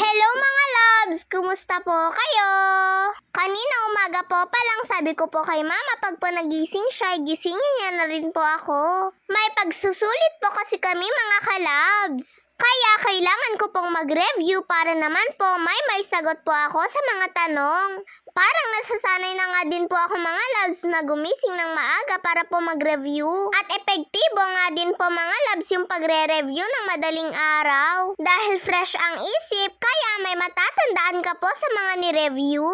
Hello mga loves! Kumusta po kayo? Kanina umaga po palang sabi ko po kay mama pag po nagising siya, gisingin niya na rin po ako. May pagsusulit po kasi kami mga kalabs. Kaya kailangan ko pong mag-review para naman po may sagot po ako sa mga tanong. Parang nasasanay na nga din po ako mga loves na gumising ng maaga para po mag-review. At epektibo nga din po mga loves yung pagre-review ng madaling araw. Dahil fresh ang isip, kaya may matatandaan ka po sa mga ni-review.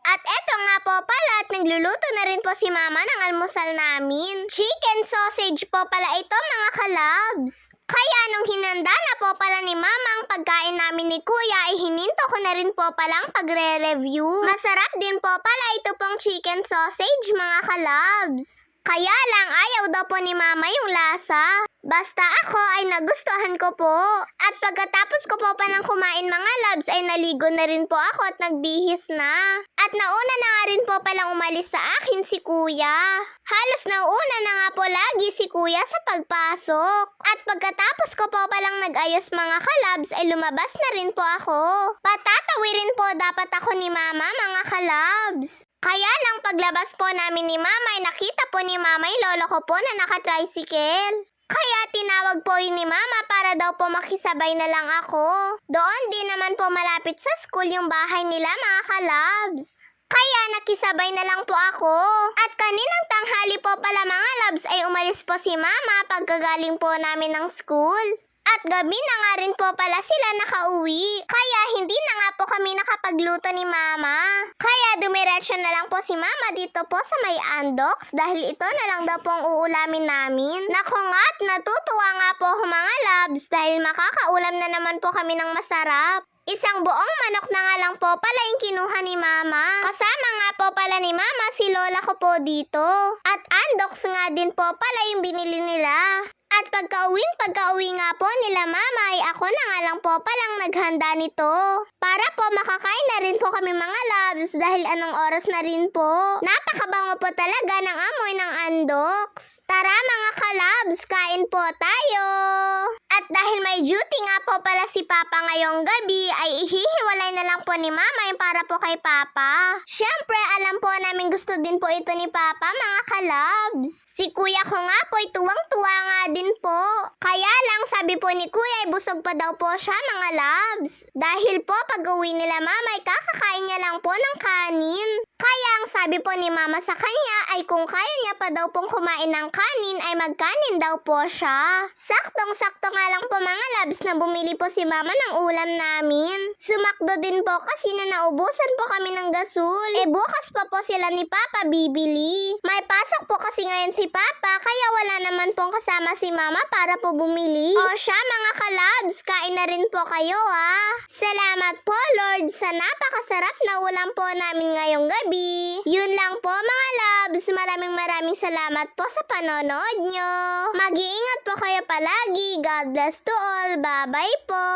At eto nga po pala at nagluluto na rin po si mama ng almusal namin. Chicken sausage po pala ito mga kalabs. Kaya nung hinanda na po pala ni mama ang pagkain namin ni kuya ay hininto ko na rin po palang pagre-review. Masarap din po pala ito pong chicken sausage mga kalabs. Kaya lang ayaw daw po ni mama yung lasa. Basta ako ay nagustuhan ko po. At pagkatapos ko po palang kumain mga labs ay naligo na rin po ako at nagbihis na. At nauna na nga rin po palang umalis sa akin si kuya. Halos nauna na nga po lagi si kuya sa pagpasok. At pagkatapos ko po palang nag-ayos mga kalabs ay lumabas na rin po ako. Patatawirin po dapat ako ni mama mga kalabs. Kaya lang paglabas po namin ni mama ay nakita po ni mama yung lolo ko po na naka-tricycle. Kaya tinawag po yun ni mama para daw po makisabay na lang ako. Doon din naman po malapit sa school yung bahay nila mga kalabs. Kaya nakisabay na lang po ako. At kaninang tanghali po pala mga labs ay umalis po si mama pagkagaling po namin ng school. At gabi na nga rin po pala sila nakauwi. Kaya hindi na nga po kami nakapagluto ni mama. Kaya dumiretso na lang po si mama dito po sa may Andox dahil ito na lang daw po ang uulamin namin. Nako nga at natutuwa nga po ako mga labs dahil makakaulam na naman po kami ng masarap. Isang buong manok na nga lang po pala yung kinuha ni mama. Kasama nga po pala ni mama si lola ko po dito. At Andox nga din po pala yung binili nila. At pagka-uwi nga po nila mama ay ako na nga lang po palang naghanda nito. Para po makakain na rin po kami mga labs dahil anong oras na rin po. Napakabango po talaga ng amoy ng Andox. Tara mga kalabs, kain po tayo! At dahil may duty nga po pala si Papa ngayong gabi, ay ihihiwalay na lang po ni Mama yung para po kay Papa. Siyempre, alam po namin gusto din po ito ni Papa, mga kalabs. Si Kuya ko nga po ay tuwang-tuwa nga din po. Kaya lang sabi po ni Kuya ay busog pa daw po siya, mga labs. Dahil po pag uwi nila Mama ay kakakain niya lang po ng kanin. Kaya ang sabi po ni Mama sa kanya ay kung kaya niya pa daw pong kumain ng kanin ay magkanin daw po siya. Saktong-sakto nga lang po mga labs na bumili po si Mama ng ulam namin. Sumakdo din po kasi na naubusan po kami ng gasol. Bukas pa po sila ni Papa bibili. May pasok po kasi ngayon si Papa kaya wala naman pong kasama si Mama para po bumili. O siya mga kalabs, kain na rin po kayo Salamat po Lord sa napakasarap na ulam po namin ngayong gabi. Yun lang po mga labs, maraming salamat po sa panonood nyo. Mag-iingat po kayo palagi. God bless to all. Bye-bye po.